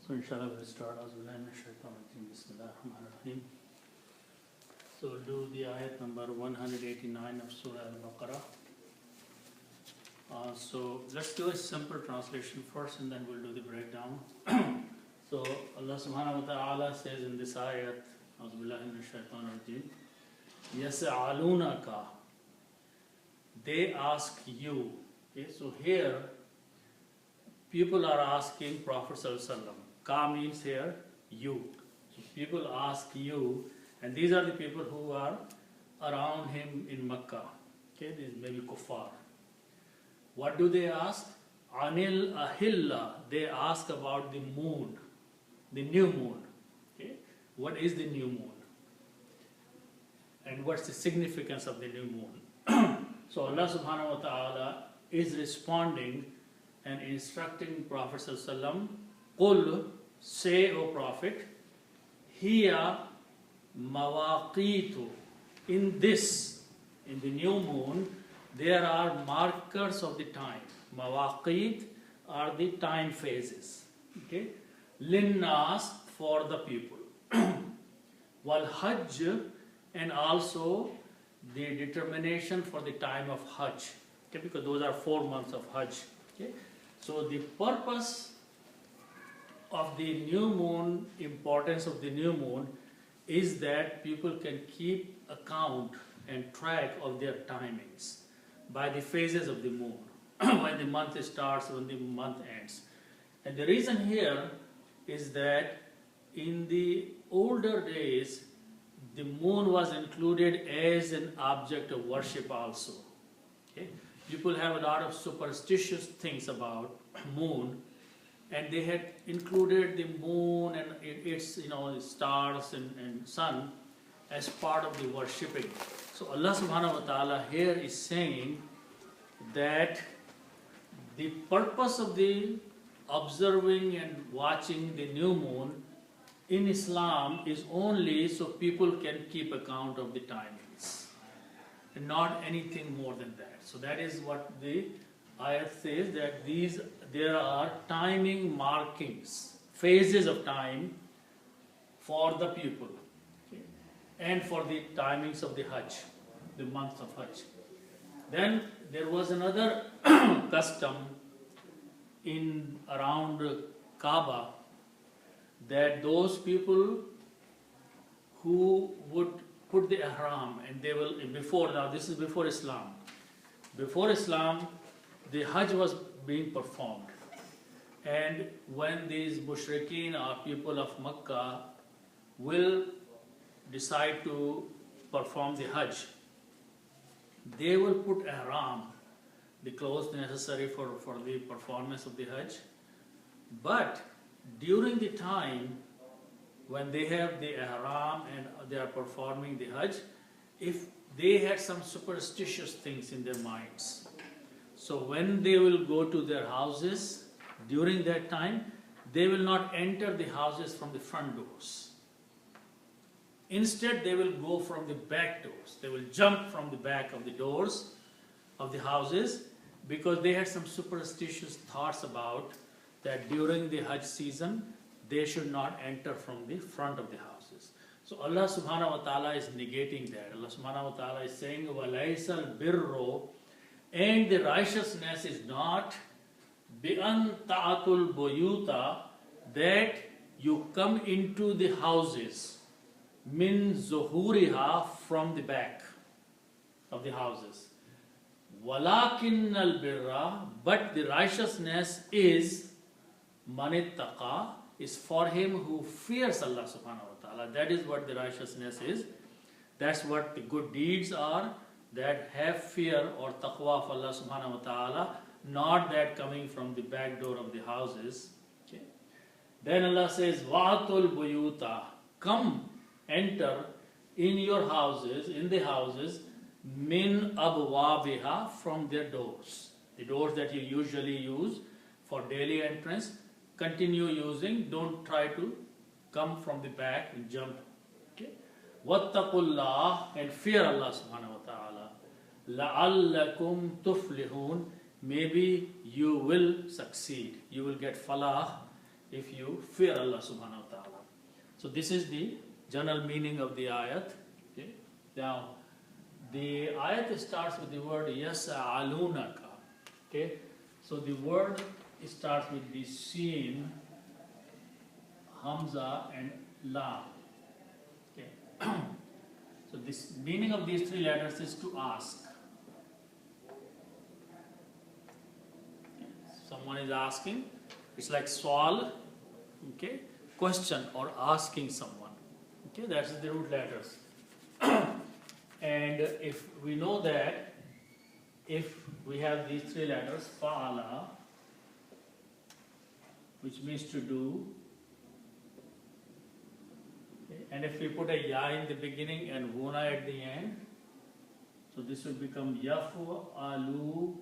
So inshallah we'll start Bismillahirrahmanirrahim. So we'll do the ayat number 189 of Surah Al-Baqarah. So let's do a simple translation first and then we'll do the breakdown. So Allah subhanahu wa ta'ala says in this ayat, Yas'alunaka, they ask you. Okay, so here people are asking Prophet sallallahu alaihi wasallam. Ka means here you. So people ask you, and these are the people who are around him in Makkah. Okay, these maybe kuffar. What do they ask? Anil ahilla. They ask about the moon, the new moon. Okay, what is the new moon? And what's the significance of the new moon? So Allah subhanahu wa ta'ala is responding and instructing Prophet sallallahu alaihi wasallam, Qul, say, O Prophet, Hiya mawaqitu. In this, in the new moon, there are markers of the time. Mawaqit are the time phases. Okay? Linnas, for the people. Wal Hajj, and also the determination for the time of Hajj. Okay? Because those are 4 months of Hajj. Okay? So the purpose of the new moon, importance of the new moon, is that people can keep account and track of their timings by the phases of the moon, when the month starts, when the month ends. And the reason here is that in the older days, the moon was included as an object of worship also. Okay? People have a lot of superstitious things about moon, and they had included the moon and its stars and sun as part of the worshipping. So Allah subhanahu wa ta'ala here is saying that the purpose of the observing and watching the new moon in Islam is only so people can keep account of the timings, and not anything more than that. So that is what the ayat says, that there are timing markings, phases of time for the people, okay, and for the timings of the Hajj, the month of Hajj. Then there was another custom in around Kaaba, that those people who would put the ihram, and they will, now this is before Islam. Before Islam, the Hajj was being performed. And when these mushrikeen or people of Makkah will decide to perform the Hajj, they will put ihram, the clothes necessary for the performance of the Hajj. But during the time when they have the ihram and they are performing the Hajj, if they had some superstitious things in their minds, so when they will go to their houses during that time, they will not enter the houses from the front doors. Instead, they will go from the back doors. They will jump from the back of the doors of the houses, because they had some superstitious thoughts about that during the Hajj season, they should not enter from the front of the houses. So Allah subhanahu wa ta'ala is negating that. Allah subhanahu wa ta'ala is saying, وَلَيْسَ الْبِرُّ, and the righteousness is not بِأَن تَعَتُ الْبُيُوتَ, that you come into the houses, min zuhuriha, from the back of the houses. وَلَكِنَّ الْبِرَّ, but the righteousness is manittaqa, is for him who fears Allah subhanahu wa ta'ala. That is what the righteousness is. That's what the good deeds are, that have fear or taqwa of Allah subhanahu wa ta'ala, not that coming from the back door of the houses. Okay. Then Allah says, Wa'atul buyuta, come, enter in your houses, in the houses, min abwabiha, from their doors. The doors that you usually use for daily entrance, continue using, don't try to come from the back and jump. Okay. Wattaqullah, and fear Allah subhanahu wa ta'ala. La'allakum tuflihun, maybe you will succeed, you will get falah if you fear Allah subhanahu wa ta'ala. So this is the general meaning of the ayat. Okay. Now, the ayat starts with the word yas'alunaka. Okay. So the word starts with the Shin, Hamza and Lam. Okay. So this meaning of these three letters is to ask. Someone is asking, it's like swal, okay, question or asking someone. Okay, that's the root letters. And if we know that, if we have these three letters, fa'ala, which means to do, okay, and if we put a ya in the beginning and wuna at the end, so this will become yaf'aluna.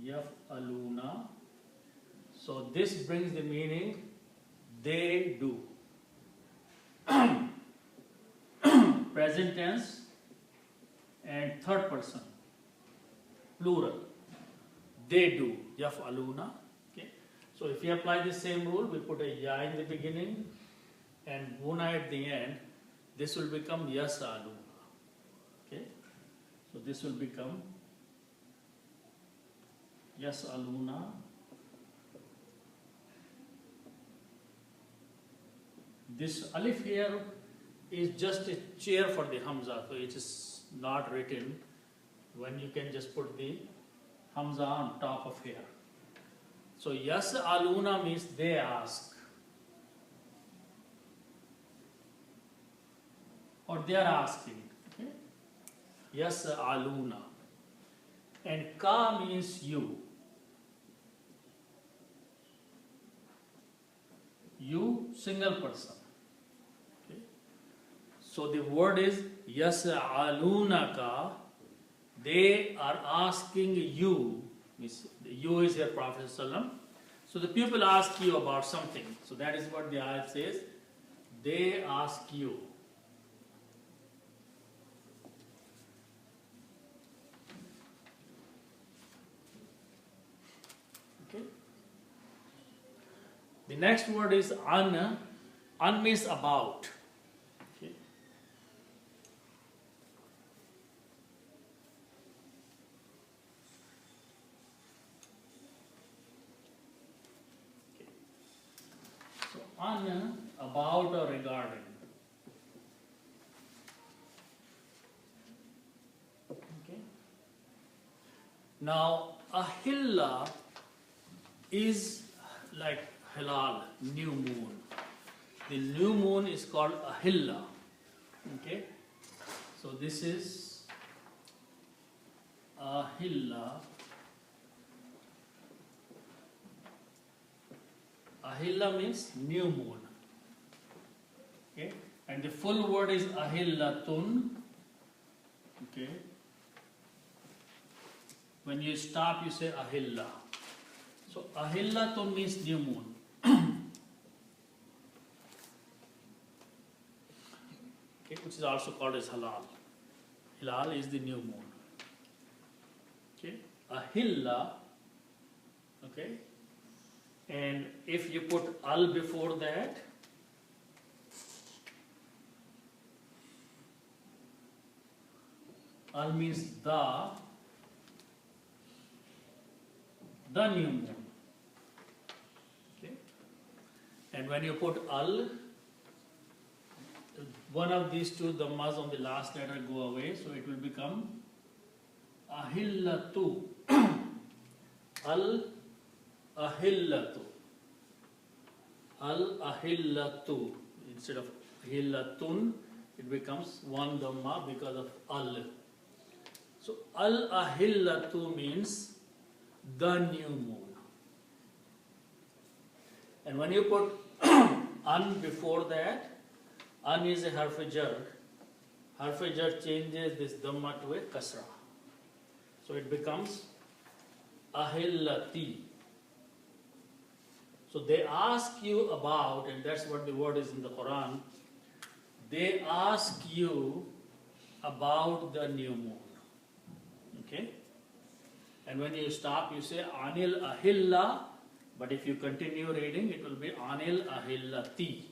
Yaf'aluna. So this brings the meaning they do. Present tense and third person, plural. They do. Yaf'aluna. Okay. So if we apply the same rule, we put a ya in the beginning and wuna at the end, this will become yas'aluna. Okay. So this will become yas'aluna. This alif here is just a chair for the hamza, so it is not written when you can just put the hamza on top of here. So yas'aluna means they ask, or they are asking. Okay? Yas'aluna. And ka means you. You, single person. Okay. So the word is yas'alunaka. They are asking you. You is here Prophet ﷺ. So the people ask you about something. So that is what the ayat says. They ask you. The next word is an. An means about. Okay. So an, about or regarding. Okay. Now, ahilla is like hilal, new moon. The new moon is called ahilla. Okay. So this is ahilla. Ahilla means new moon. Okay. And the full word is ahillatun. Okay. When you stop, you say ahilla. So ahillatun means new moon. Okay, which is also called as halal. Hilal is the new moon. Okay, ahilla. Okay, and if you put al before that, al means the new moon. Okay, and when you put al, one of these two dhammas on the last letter go away, so it will become ahillatu. Al ahillatu. Al ahillatu. Instead of ahillatun, it becomes one dhamma because of al. So al ahillatu means the new moon. And when you put an before that, an is a harf-jar. Harf-jar changes this dhamma to a kasra. So it becomes ahillati. So they ask you about, and that's what the word is in the Quran, they ask you about the new moon. Okay? And when you stop, you say anil ahilla. But if you continue reading, it will be anil ahillati.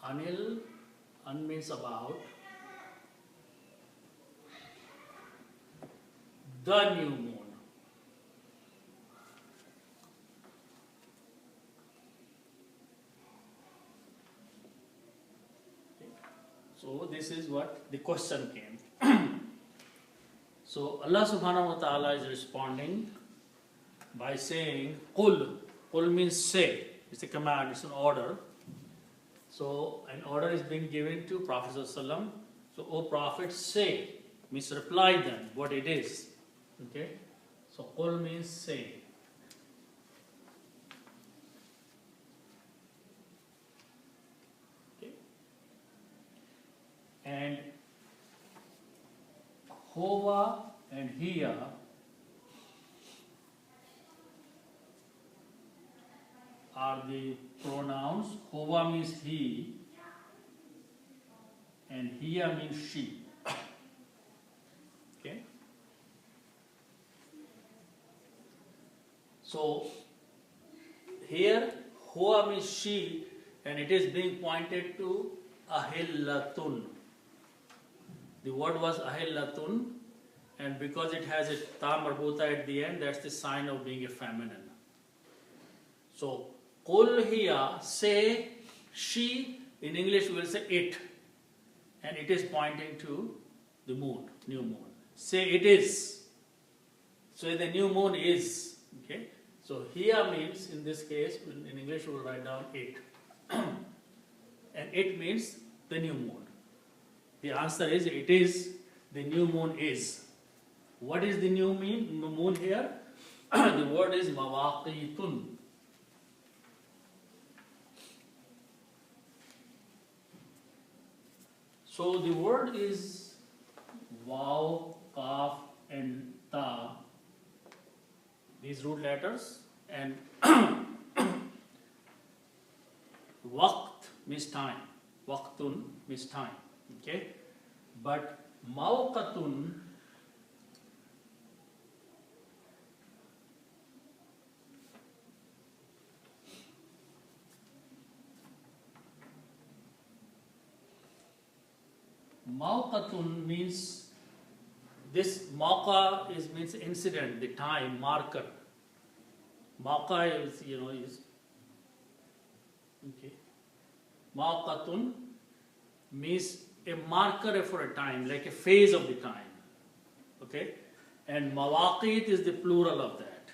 Anil, an means about. The new moon. So this is what the question came. So Allah subhanahu wa ta'ala is responding by saying Qul. Qul means say. It's a command, it's an order. So an order is being given to Prophet ﷺ. So O Prophet, say, means reply them what it is. Okay? So Qul means say. Okay? And Huwa and Hiya are the pronouns. Huwa means he and Hiya means she. Okay? So here Huwa means she and it is being pointed to Ahillatun. The word was Ahillatun, and because it has a ta marbuta at the end, that's the sign of being a feminine. So Qul hiya, say, she, in English we will say it, and it is pointing to the moon, new moon. Say it is. So the new moon is. Okay. So hiya means, in this case, in English we will write down it, and it means the new moon. The answer is it is, the new moon is. What is the new moon here? The word is mawaqitun. So the word is waw, kaf and ta, these root letters, and waqt means time, waqtun means time. Okay, but mawqatun means, this mawqa is means incident, the time, marker. Mawqa is, is okay. Mawqatun means a marker for a time, like a phase of the time. Okay? And mawaqit is the plural of that.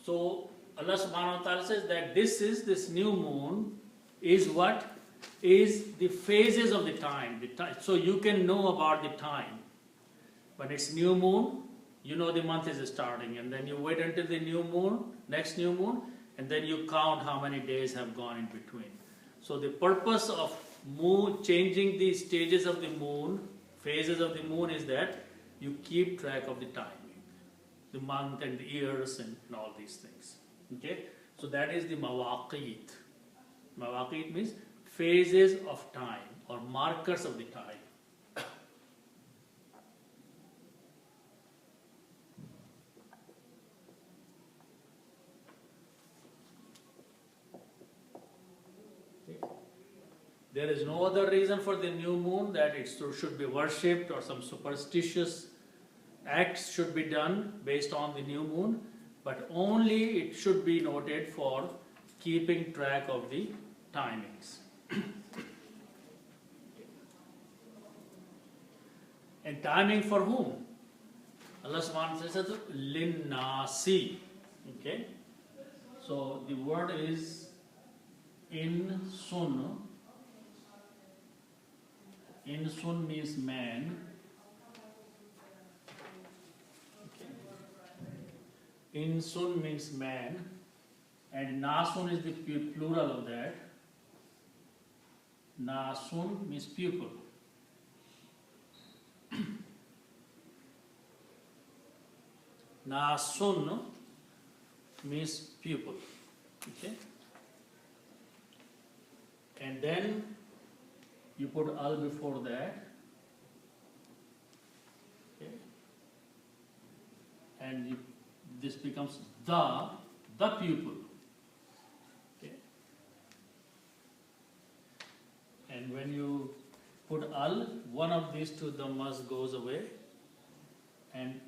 So Allah subhanahu wa ta'ala says that this new moon is what? Is the phases of the time. So you can know about the time. When it's new moon, you know the month is starting, and then you wait until the new moon, next new moon, and then you count how many days have gone in between. So the purpose of moon, changing the stages of the moon, phases of the moon, is that you keep track of the timing, the month and the years and all these things. Okay? So that is the mawaqit. Mawaqit means phases of time or markers of the time. There is no other reason for the new moon that it should be worshipped or some superstitious acts should be done based on the new moon, but only it should be noted for keeping track of the timings. And timing for whom? Allah subhanahu wa ta'ala says linnasi. Okay? So the word is in sun. In sun means man. Okay. In sun means man. And nasun is the plural of that. Nasun means pupil. Nasun means pupil. Okay? And then you put al before that. Okay? and this becomes the pupil. Okay. And when you put al, one of these two dhammas goes away, and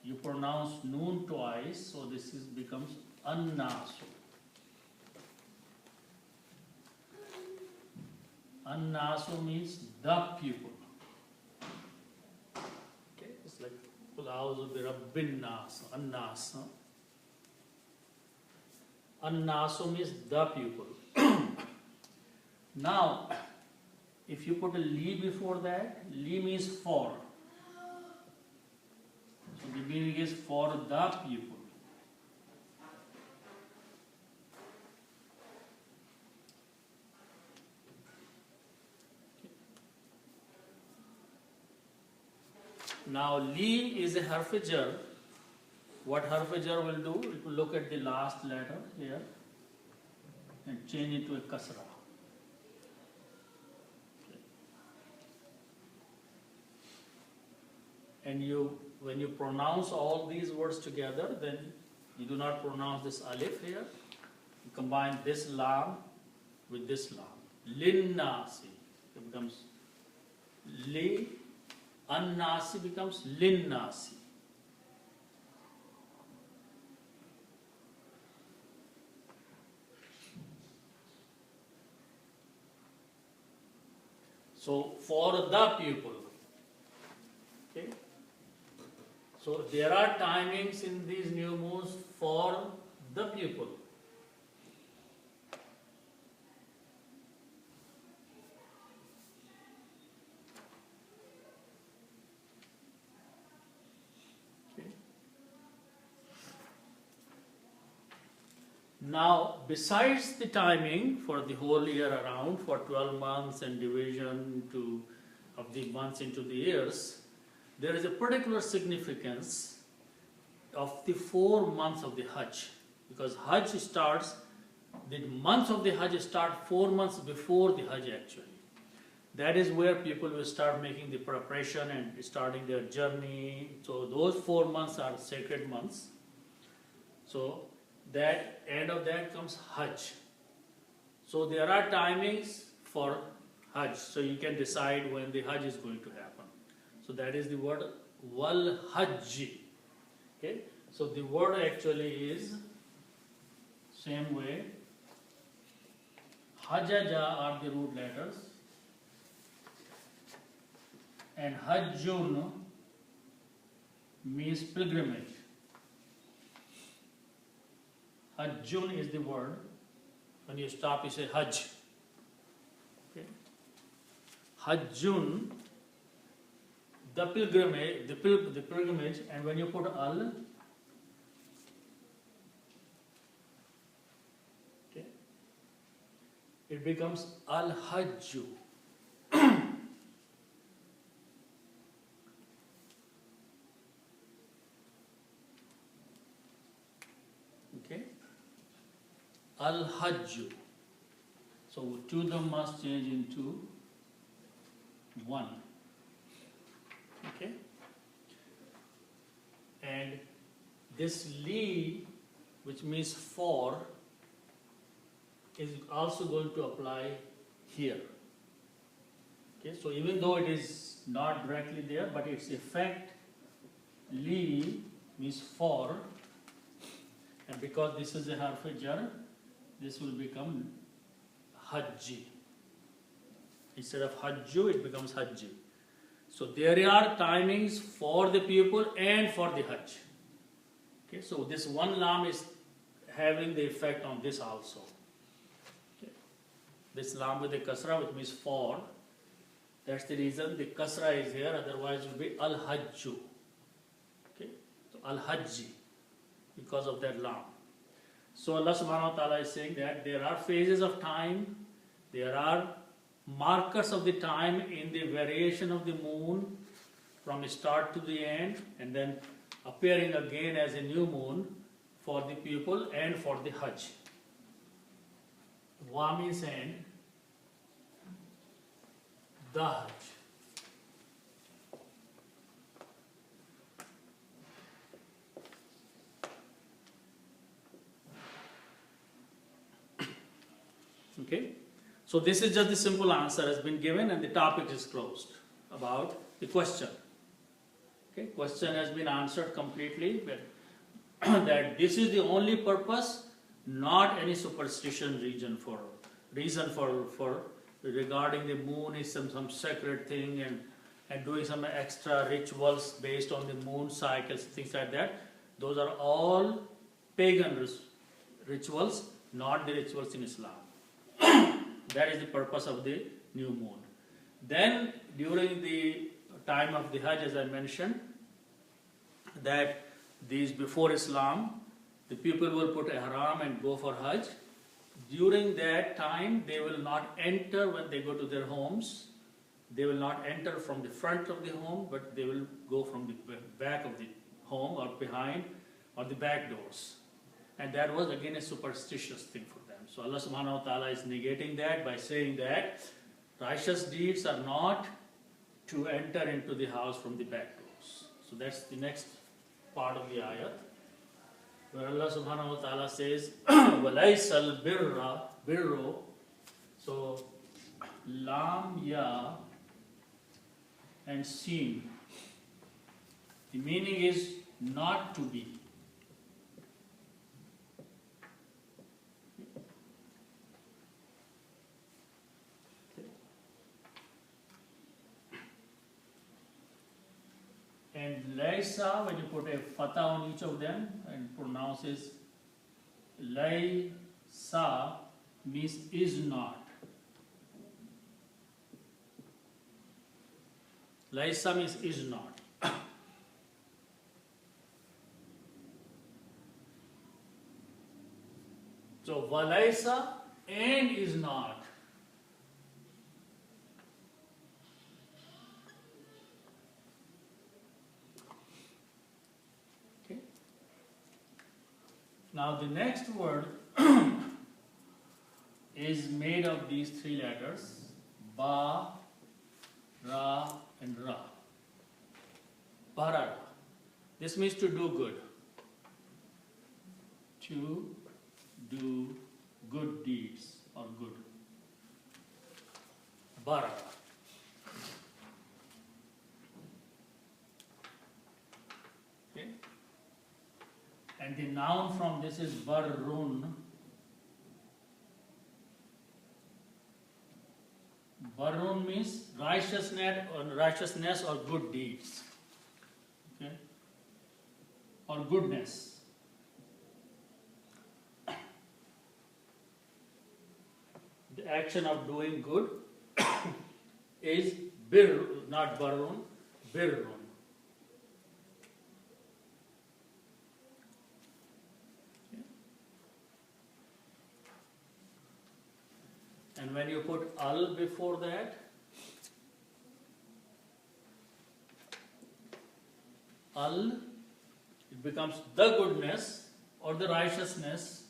you pronounce noon twice, so this becomes annasu. Annasu means the pupil. Okay, it's like Qul a'udhu bi rabbin nas, annas. Annasu means the pupil. Now, if you put a li before that, li means for. So the meaning is for the pupil. Now, li is a harf jar. What harf jar will do? It will look at the last letter here and change it to a kasra. And when you pronounce all these words together, then you do not pronounce this alif here. You combine this lam with this lam. Linnasi. It becomes li. Annasi becomes linnasi. So for the pupil. Okay. So there are timings in these new moons for the pupil. Okay. Now, besides the timing for the whole year around, for 12 months and division of the months into the years, there is a particular significance of the 4 months of the Hajj, because Hajj starts, the months of the Hajj start 4 months before the Hajj actually. That is where people will start making the preparation and starting their journey. So those 4 months are sacred months. So that end of that comes Hajj. So there are timings for Hajj, so you can decide when the Hajj is going to happen. So that is the word wal hajji. Okay. So the word actually is same way. Hajaja are the root letters, and hajjun means pilgrimage. Hajjun is the word. When you stop, you say hajj. Okay. Hajjun. The pilgrimage, and when you put al, okay, it becomes al hajju. Okay, al hajju. So two of them must change into one. Okay, and this li, which means for, is also going to apply here. Okay, so even though it is not directly there, but its effect, li means for, and because this is a harf jar, this will become hajji. Instead of hajju, it becomes hajji. So there are timings for the pupil and for the Hajj. Okay, so this one lam is having the effect on this also. Okay. This lam with the kasra, which means for, that's the reason the kasra is here, otherwise it will be al-hajju. Okay, so al-hajji, because of that lam. So Allah subhanahu wa ta'ala is saying that there are phases of time, there are markers of the time in the variation of the moon from start to the end, and then appearing again as a new moon for the pupil and for the Hajj. Wa means and, the Hajj. Okay, so this is just the simple answer has been given and the topic is closed about the question. Okay, question has been answered completely, but that this is the only purpose, not any superstition reason for regarding the moon is some sacred thing and doing some extra rituals based on the moon cycles, things like that. Those are all pagan rituals, not the rituals in Islam. That is the purpose of the new moon. Then during the time of the Hajj, as I mentioned, that these before Islam, the people will put ihram and go for Hajj. During that time, they will not enter when they go to their homes. They will not enter from the front of the home, but they will go from the back of the home or behind or the back doors. And that was again a superstitious thing for them. So Allah subhanahu wa ta'ala is negating that by saying that righteous deeds are not to enter into the house from the back doors. So that's the next part of the ayat, where Allah subhanahu wa ta'ala says, وَلَيْسَ الْبِرُّ. So, lam, ya, and sin. The meaning is not to be. And laysa, when you put a fatha on each of them and pronounces laysa, means is not. Laysa means is not. So walaysa and is not. Now the next word is made of these three letters, ba, ra, and ra. Barara. This means to do good. To do good deeds or good. Barara. Okay. And the noun from this is barrun. Barrun means righteousness or good deeds. Okay? Or goodness. The action of doing good is bir, not barrun, birrun. And when you put al before that, al, it becomes the goodness or the righteousness.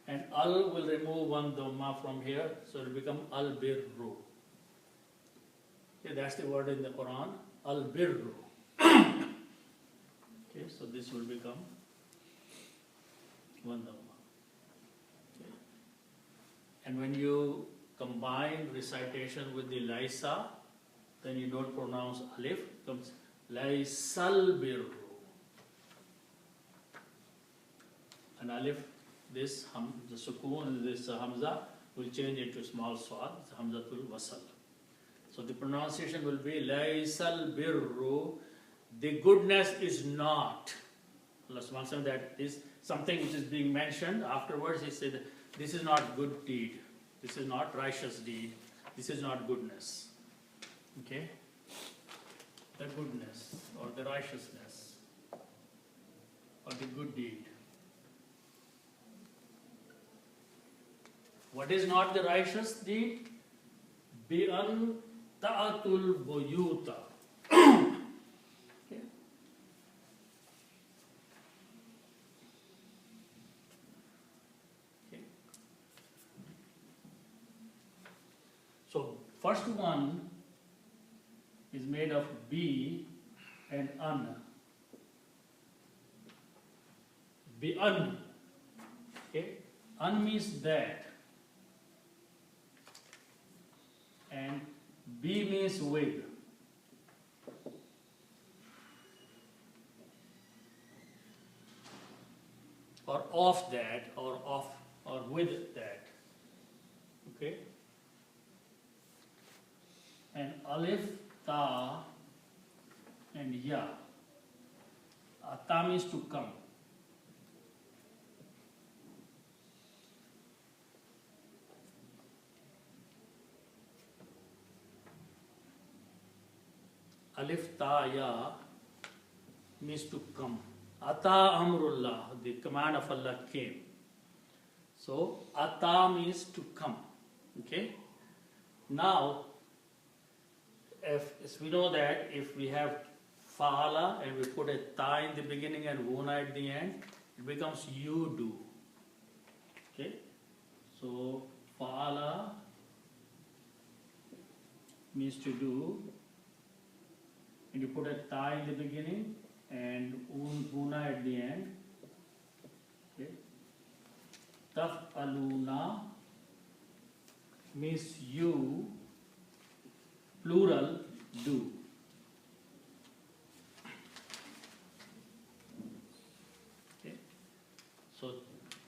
And al will remove one dhamma from here, so it will become al birru. Okay, that's the word in the Quran, al birru. Okay, so this will become one dhamma. Okay. And when you combine recitation with the laisa, then you don't pronounce alif, it comes laisal birru. And alif, this the sukoon, this hamza will change into small swad, hamzatul wasal. So the pronunciation will be laisal birru. The goodness is not. Allah subhanahu wa ta'ala, that is something which is being mentioned. Afterwards he said, this is not good deed. This is not righteous deed. This is not goodness. Okay? The goodness or the righteousness or the good deed. What is not the righteous deed? Bi'an ta'atul buyuta. So first one is made of B and an. Bi an. Okay, an means that, and bi means with. Or of that, or with that. Okay. And alif, ta, and ya. Ta means to come. Alif, ta, ya means to come. Ata amrullah, the command of Allah came. So ata means to come. Okay. Now, as we know that if we have fa'ala and we put a ta in the beginning and wuna at the end, it becomes you do. Okay. So fa'ala means to do, and you put a ta in the beginning and wuna at the end. Okay. Taf'aluna means you, plural, do. Okay. So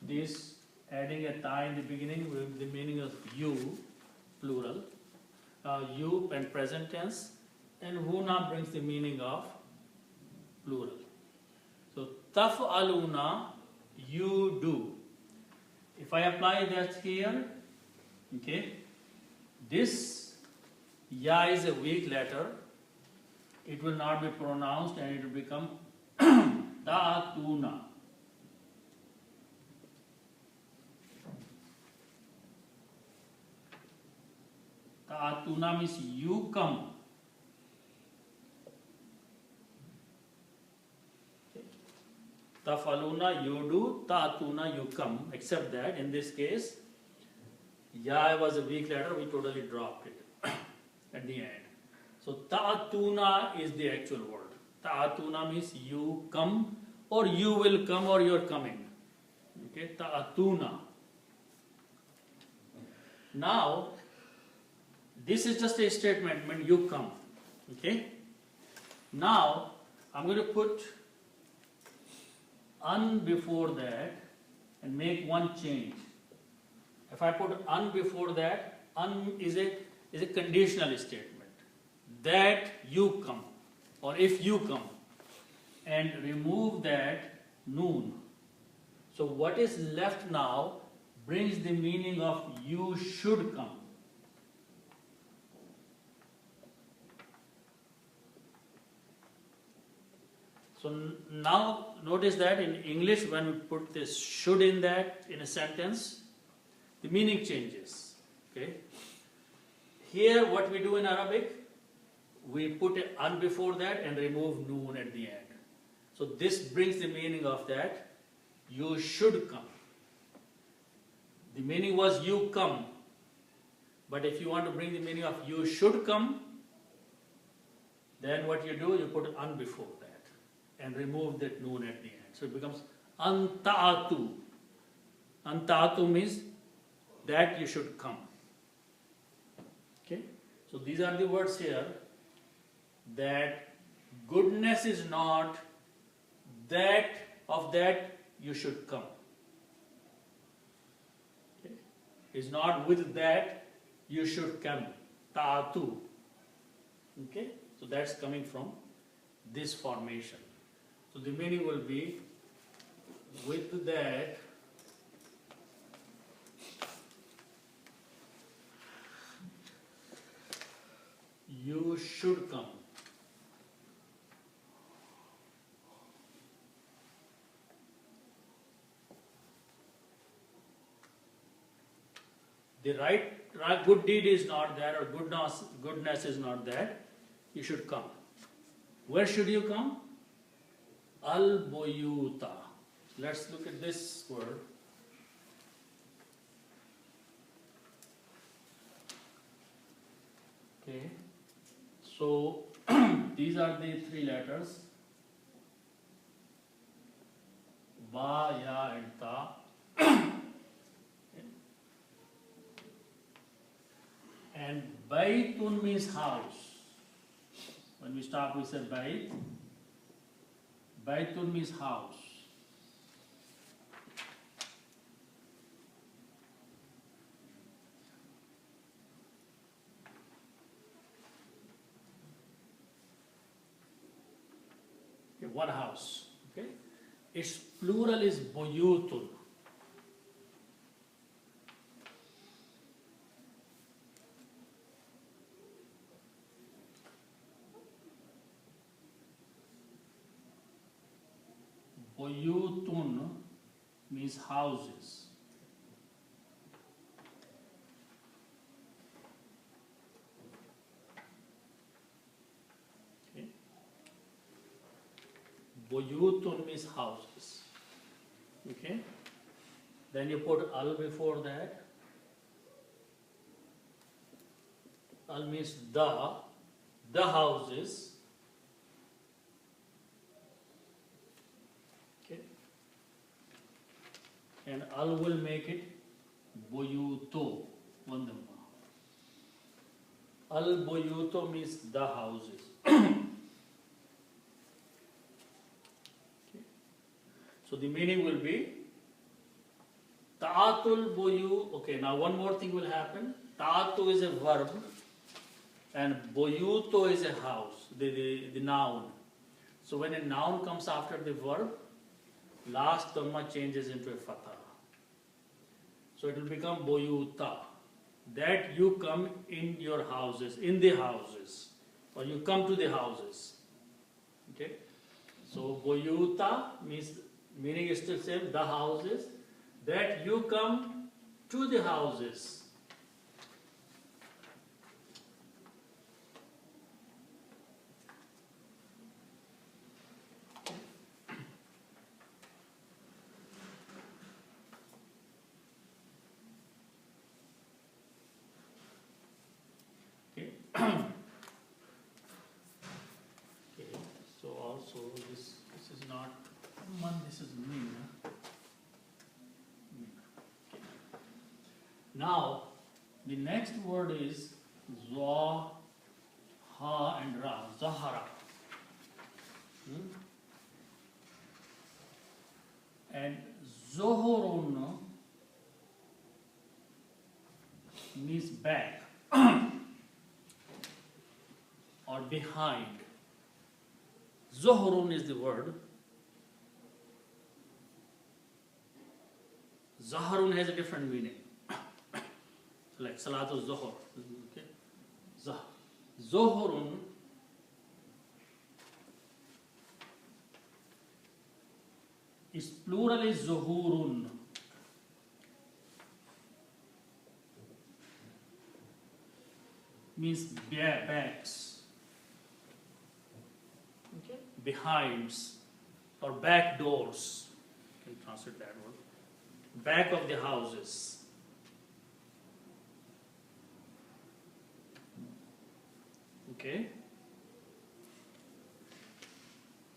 this adding a ta in the beginning with the meaning of you, plural, you and present tense, and huna brings the meaning of plural. So taf'aluna, you do. If I apply that here, okay, this ya is a weak letter. It will not be pronounced and it will become ta'atuna. Ta'atuna means you come. Tafaluna, you do. Ta'atuna, you come. Except that in this case, ya was a weak letter, we totally dropped it at the end. So ta'atuna is the actual word. Ta'atuna means you come, or you will come, or you're coming. Okay, ta'atuna. Now, this is just a statement when you come. Okay. Now, I'm going to put an before that and make one change. If I put an before that, an is a conditional statement. That you come, or if you come, and remove that noon. So what is left now brings the meaning of you should come. So now notice that in English, when we put this should in that in a sentence, the meaning changes. Okay. Here, what we do in Arabic, we put an before that and remove noon at the end. So this brings the meaning of that you should come. The meaning was you come, but if you want to bring the meaning of you should come, then what you do, you put an before that and remove that noon at the end. So it becomes anta'atu. Anta'atu means that you should come. Okay? So these are the words here, that goodness is not that of that you should come. Okay? It's not with that you should come. Ta'atu. Okay? So that's coming from this formation. So the meaning will be with that you should come. The right good deed is not there, or goodness is not that. You should come. Where should you come? Al-buyuta. Let's look at this word. Okay. So these are the three letters. ba, ya, and ta. And baytun means house. When we start, we say bayt. Baytun means house. Okay, one house. Okay, its plural is buyutun. Buyutun means houses. Okay. Buyutun means houses. Okay. Then you put al before that. Al means the houses. And al will make it buyuto, one number. Al buyuto means the houses. Okay. So the meaning will be ta'atul buyu. Okay, now one more thing will happen. Ta'atu is a verb and buyuto is a house, the noun. So when a noun comes after the verb, last dhamma changes into a fatha. So it will become boyuta. That you come in your houses, in the houses, or you come to the houses. Okay? So boyuta meaning is still same, the houses. That you come to the houses. Okay, so also this is not man, this is min. Okay. Now the next word is za, ha, and ra. Zahara. And zohorun means back. Or behind. Zohrun is the word. Zaharun has a different meaning. Like Salatul Zohor. Okay. Zohrun is plural is Zohurun. Means backs. Okay. Behinds or back doors. You can translate that word. Back of the houses. Okay.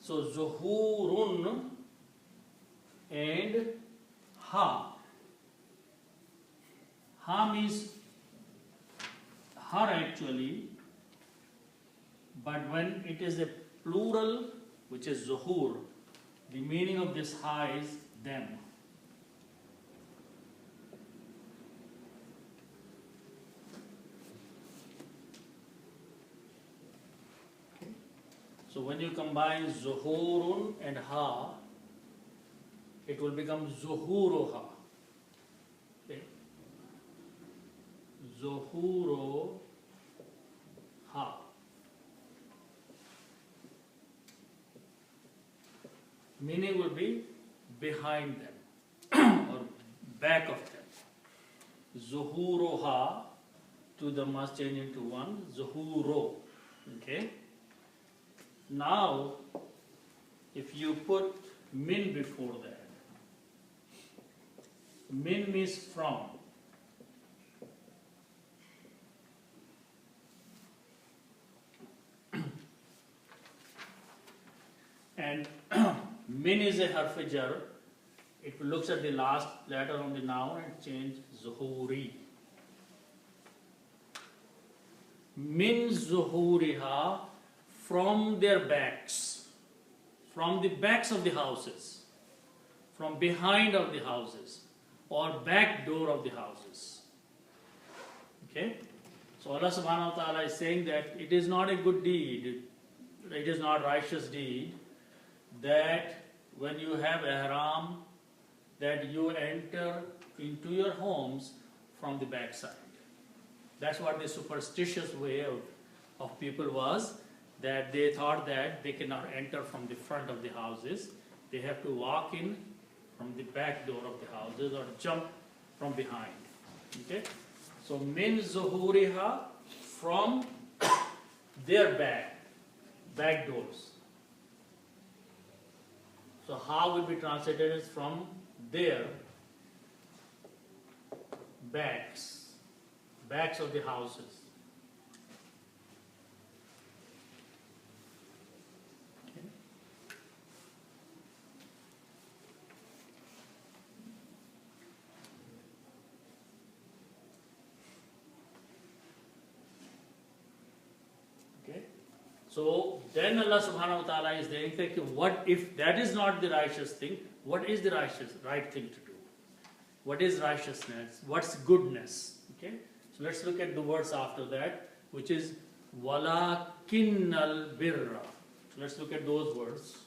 So Zuhurun and Ha. Ha means her actually, but when it is a plural, which is zuhur, the meaning of this ha is them. Okay. So when you combine zuhurun and ha, it will become zuhuruha. Okay. Zuhuro ha. Meaning will be behind them or back of them. Zuhuroha, two dhammas change into one. Zuhuro. Okay. Now, if you put min before that, min means from. And min is a harf jar it looks at the last letter on the noun and change zuhuri. Min zuhuriha, from their backs, from the backs of the houses, from behind of the houses, or back door of the houses. Okay? So Allah subhanahu wa ta'ala is saying that it is not a good deed, it is not righteous deed, that when you have ihram, that you enter into your homes from the backside. That's what the superstitious way of people was, that they thought that they cannot enter from the front of the houses. They have to walk in from the back door of the houses or jump from behind. Okay? So min zuhuriha, from their back doors. So how will be translated as from their backs of the houses. Okay. Okay. So then Allah subhanahu wa ta'ala is saying that what if that is not the righteous thing, what is the right thing to do? What is righteousness? What's goodness? Okay? So let's look at the words after that, which is walakinnal birra. So let's look at those words.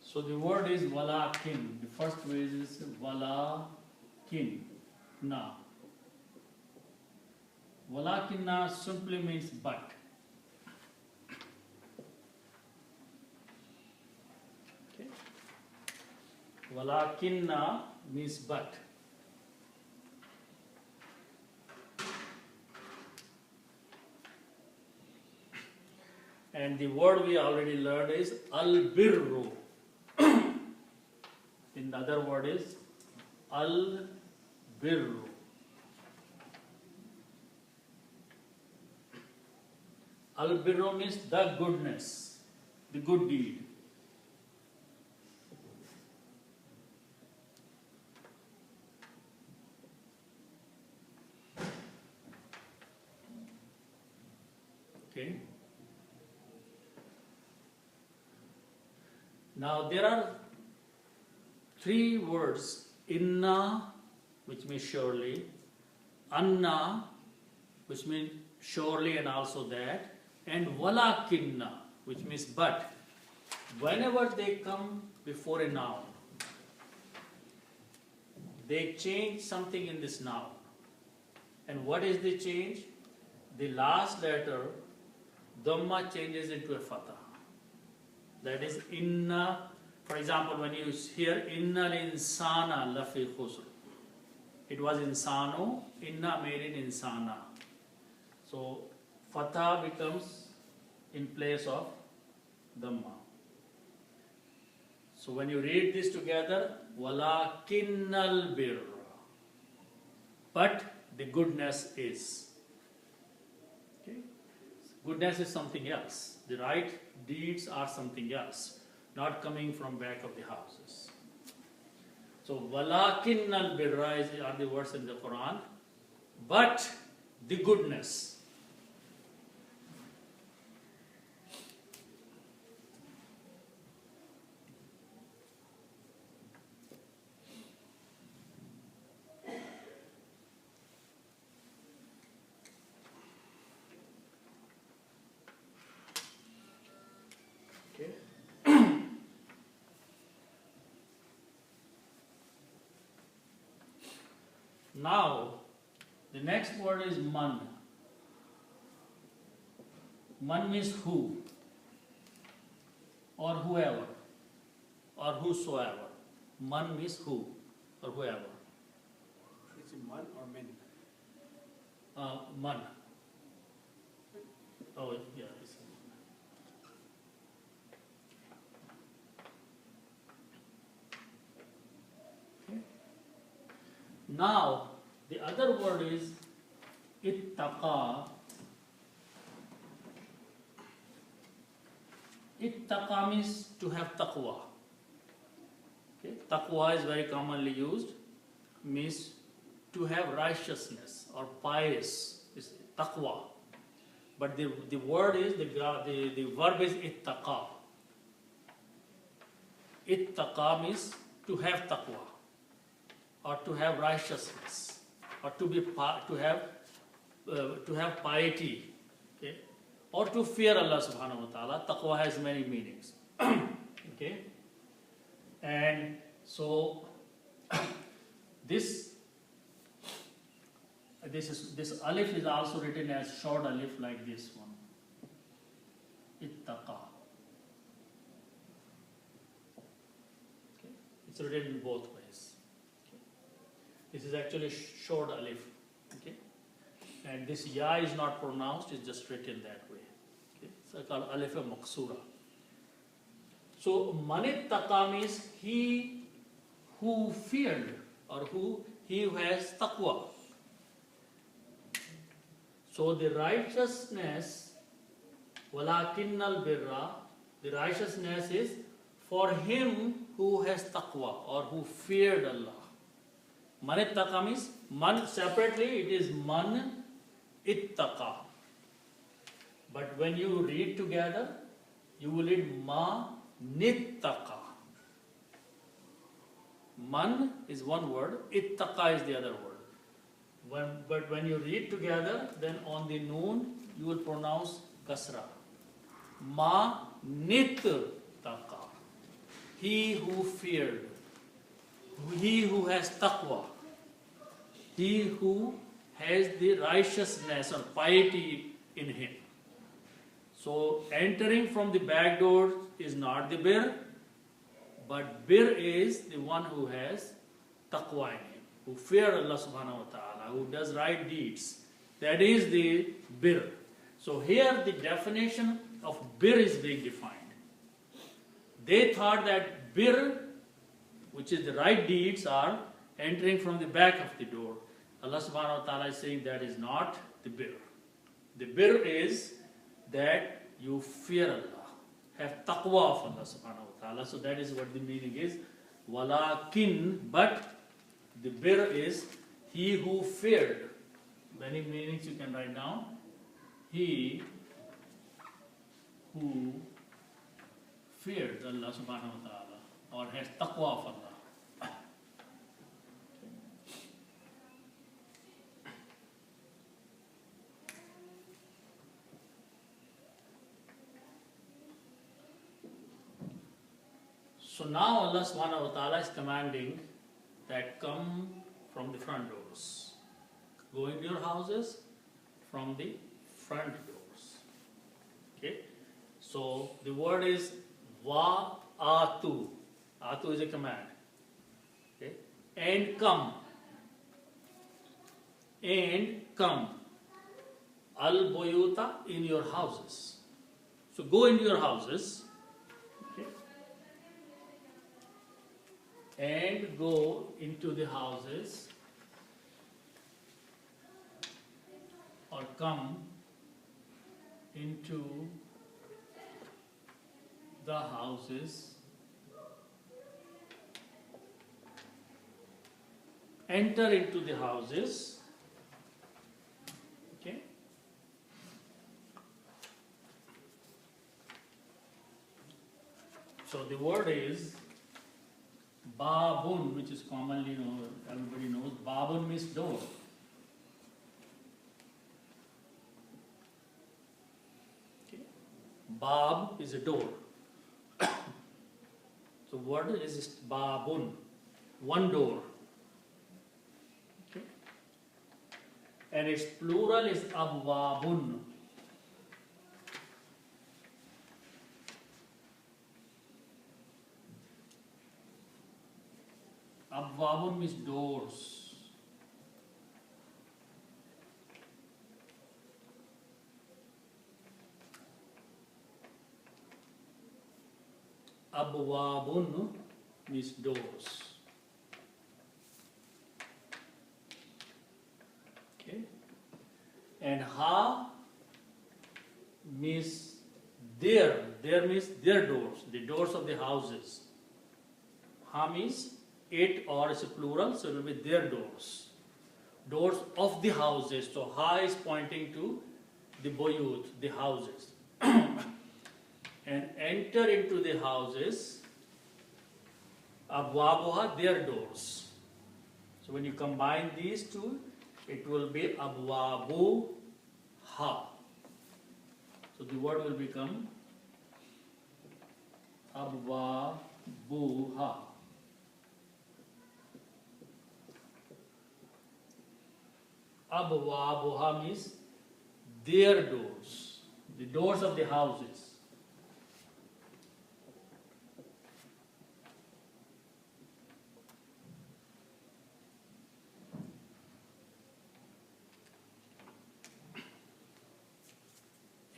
So the word is walakin. The first phrase is walakin. Na. Walakinna simply means but. Okay. Walakinna means but. And the word we already learned is al-birru. In the other word is al-birru. Al-birru means the goodness, the good deed. Okay. Now there are three words: inna, which means surely; anna, which means surely and also that; and walakinna, which means but. Whenever they come before a noun, they change something in this noun. And what is the change? The last letter, dhamma, changes into a fatha. That is inna. For example, when you hear inna insana lafi khusr, it was insano, inna made in insana. So fatha becomes in place of dhamma. So when you read this together, walakinnal birra, but the goodness is. Okay? Goodness is something else. The right deeds are something else, not coming from back of the houses. So walakinnal birra are the words in the Quran, but the goodness. Now, the next word is man. Man means who, or whoever, or whosoever. Man means who, or whoever. Is it man or men? Man. Oh, yeah. Now, the other word is ittaqa. Ittaqa means to have taqwa. Okay? Taqwa is very commonly used, means to have righteousness or pious, is taqwa. But the word is, the verb is ittaqa. Ittaqa means to have taqwa, or to have righteousness, or to have piety, okay? Or to fear Allah subhanahu wa ta'ala. Taqwa has many meanings. Okay? And so this alif is also written as short alif, like this one. Ittaqa. Okay? It's written in both ways. Okay? This is actually short alif. Okay? And this ya is not pronounced, it's just written that way. Okay? So called alif maqsura. So manittaqa means he who feared, or he who has taqwa. So the righteousness, walakinnal birra, the righteousness is for him who has taqwa, or who feared Allah. Manittaqa means, man separately it is man ittaqa. But when you read together, you will read ma nittaqa. Man is one word, ittaqa is the other word. But when you read together, then on the noon you will pronounce kasra. Ma nittaqa. He who feared. He who has taqwa. He who has the righteousness or piety in him. So entering from the back door is not the bir, but bir is the one who has taqwa in him, who fear Allah subhanahu wa ta'ala, who does right deeds. That is the bir. So here the definition of bir is being defined. They thought that bir, which is the right deeds, are entering from the back of the door. Allah subhanahu wa ta'ala is saying that is not the bir. The bir is that you fear Allah, have taqwa of Allah subhanahu wa ta'ala. So that is what the meaning is. Walakin, but the bir is he who feared. Many meanings you can write down. He who feared Allah subhanahu wa ta'ala, or has taqwa of Allah. So now Allah subhanahu wa ta'ala is commanding that come from the front doors. Go into your houses from the front doors. Okay? So the word is wa'atu. Atu is a command. Okay? And come. And come. Al-buyuta, in your houses. So go into your houses. And go into the houses, or come into the houses, enter into the houses. Okay? So the word is Babun, which is commonly known, everybody knows. Babun means door. Okay. Bab is a door. So word is Babun, one door. Okay. And its plural is Abwabun. Abwabun means doors. Abwabun means doors. Okay. And ha means there. There means their doors, the doors of the houses. Ha means it, or it's a plural, so it will be their doors. Doors of the houses. So ha is pointing to the boyut, the houses. And enter into the houses, abwabuha, their doors. So when you combine these two, it will be abwabu ha. So the word will become abwabuha. Abwabuha means their doors, the doors of the houses.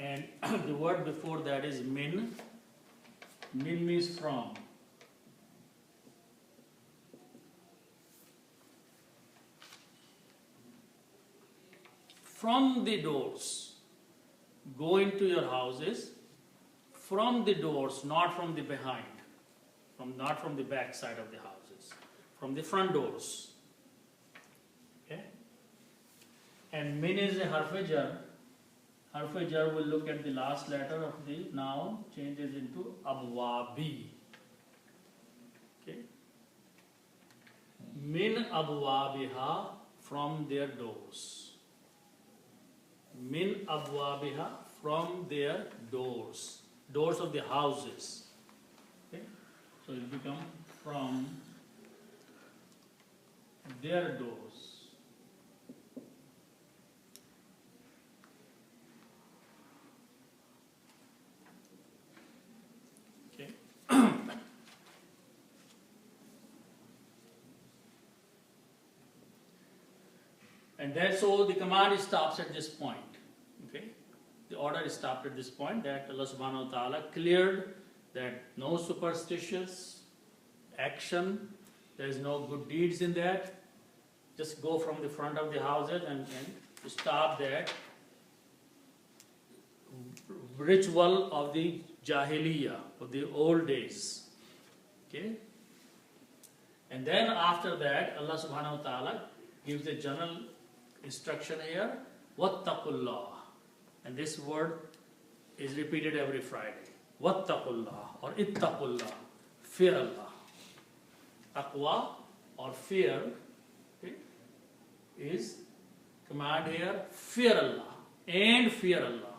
And the word before that is min. Min means from. From the doors. Go into your houses. From the doors, not from the behind. Not from the back side of the houses. From the front doors. Okay? And min is a harf-e-jar. Harf-e-jar will look at the last letter of the noun, changes into abwabi. Okay? Min abwabiha, from their doors. Min abwabiha, from their doors. Doors of the houses. Okay? So it becomes from their doors. And that's all. The command stops at this point. Okay? The order is stopped at this point, that Allah subhanahu wa ta'ala cleared that no superstitious action, there is no good deeds in that. Just go from the front of the houses and stop that ritual of the Jahiliyyah, of the old days. Okay? And then after that, Allah subhanahu wa ta'ala gives a general instruction here, wattaqullah. And this word is repeated every Friday. Wattaqullah or ittaqullah. Fear Allah. Taqwa or fear, okay, is command here. Fear Allah. And fear Allah.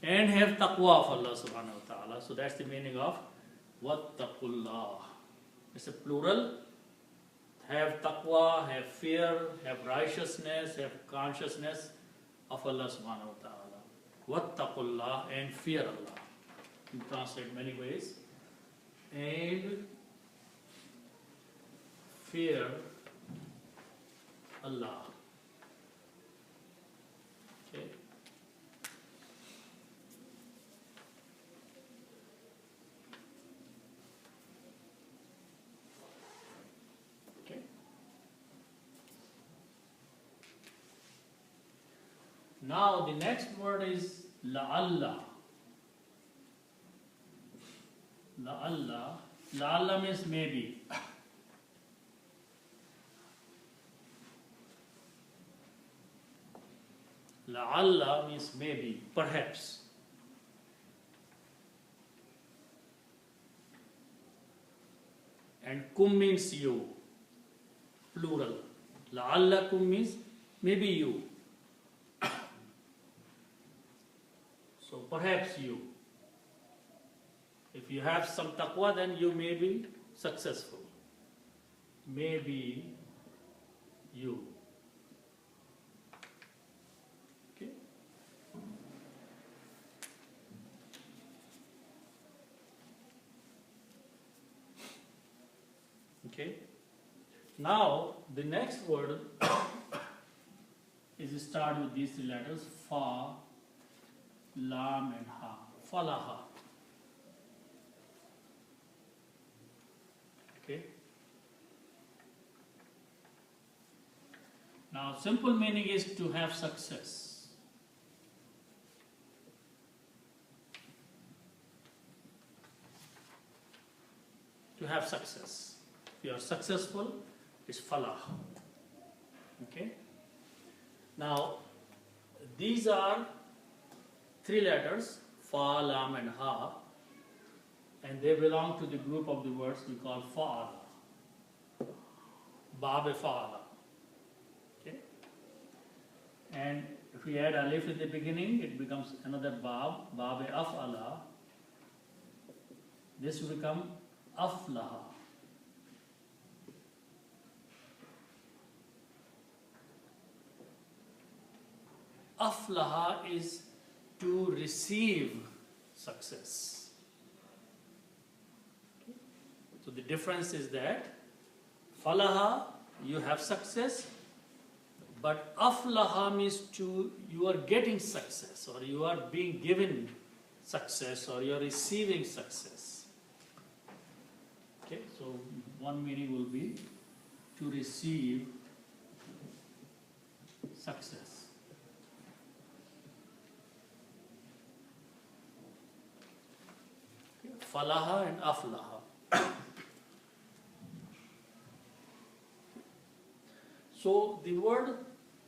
And have taqwa of Allah subhanahu wa ta'ala. So that's the meaning of wattaqullah. It's a plural. Have taqwa, have fear, have righteousness, have consciousness of Allah subhanahu wa ta'ala. Wattaqullah, and fear Allah. You can translate many ways. And fear Allah. Okay. Now the next word is la'alla. La'alla. La'alla means maybe. La'alla means maybe, perhaps. And kum means you, plural. La'alla kum means maybe you. So perhaps you. If you have some taqwa, then you may be successful. Maybe you. Okay? Okay? Now, the next word is start with these three letters, fa, lam and ha. Falaha. Okay. Now, simple meaning is to have success. have success. If you are successful, it's falah. Okay? Now, these are 3 letters, fa, lam and ha, and they belong to the group of the words we call fa'ala. Bab fa'ala. Okay? And if we add alif in the beginning, it becomes another bab, bab af'ala. This will become aflaha. Aflaha is to receive success. Okay. So the difference is that falaha, you have success, but aflaha means you are getting success, or you are being given success, or you are receiving success. Okay, so one meaning will be to receive success. Falaha and aflaha. So the word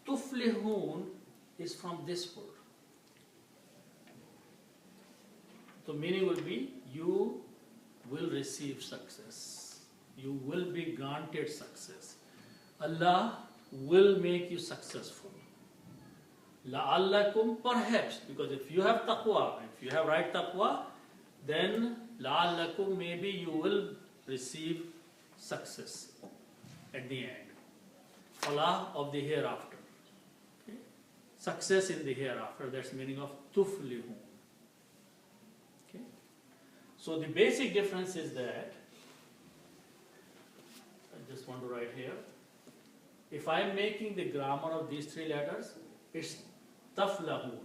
tuflihun is from this word. So meaning will be you will receive success. You will be granted success. Allah will make you successful. La'allakum, perhaps, because if you have taqwa, if you have right taqwa, then la'allakum, maybe you will receive success at the end. Falah of the hereafter. Okay? Success in the hereafter, that's the meaning of tuflihun. Okay? So the basic difference is that, I just want to write here, if I am making the grammar of these 3 letters, it's taflahun.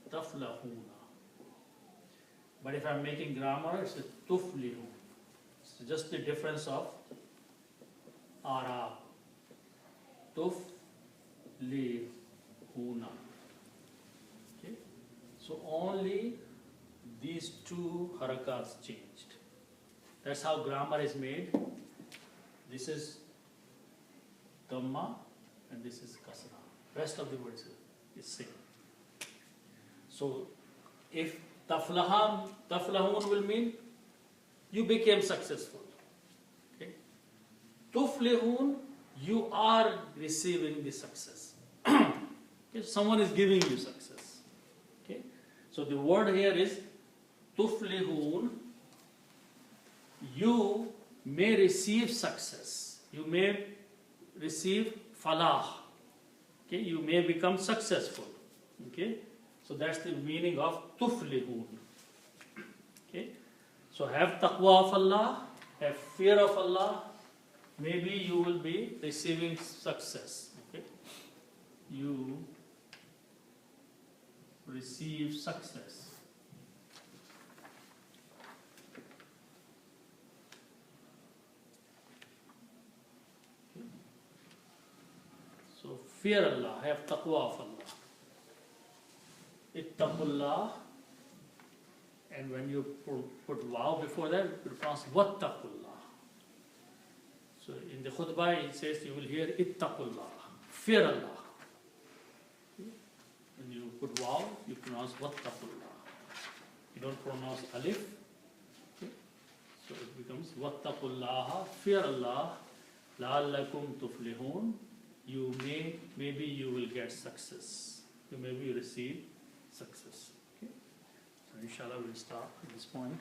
Taflahuna. But if I am making grammar, it's a tuflihun. It's just the difference of Arab. Tuflihuna. Okay? So only these 2 harakats changed. That's how grammar is made. This is Dhamma and this is Kasra. Rest of the words is same. So if taflahun will mean you became successful. Okay? Tuflihun, you are receiving the success. Okay? Someone is giving you success. Okay? So the word here is tuflihun. You may receive success. You may receive falah. Okay? You may become successful. Okay? So that's the meaning of tuflihun. Okay? So have taqwa of Allah, have fear of Allah, maybe you will be receiving success. Okay? You receive success. Okay? So fear Allah, have taqwa of Allah. Ittaqullah, and when you put wow before that, you pronounce wattaqullah. So in the khutbah it says you will hear ittaqullah, fear Allah. When you put wow, you pronounce wattaqullah. You don't pronounce alif. Okay? So it becomes wattaqullaha, fear Allah, la'allakum tuflihun. You maybe you will get success. You maybe receive success. Okay? So inshallah we'll start at this point.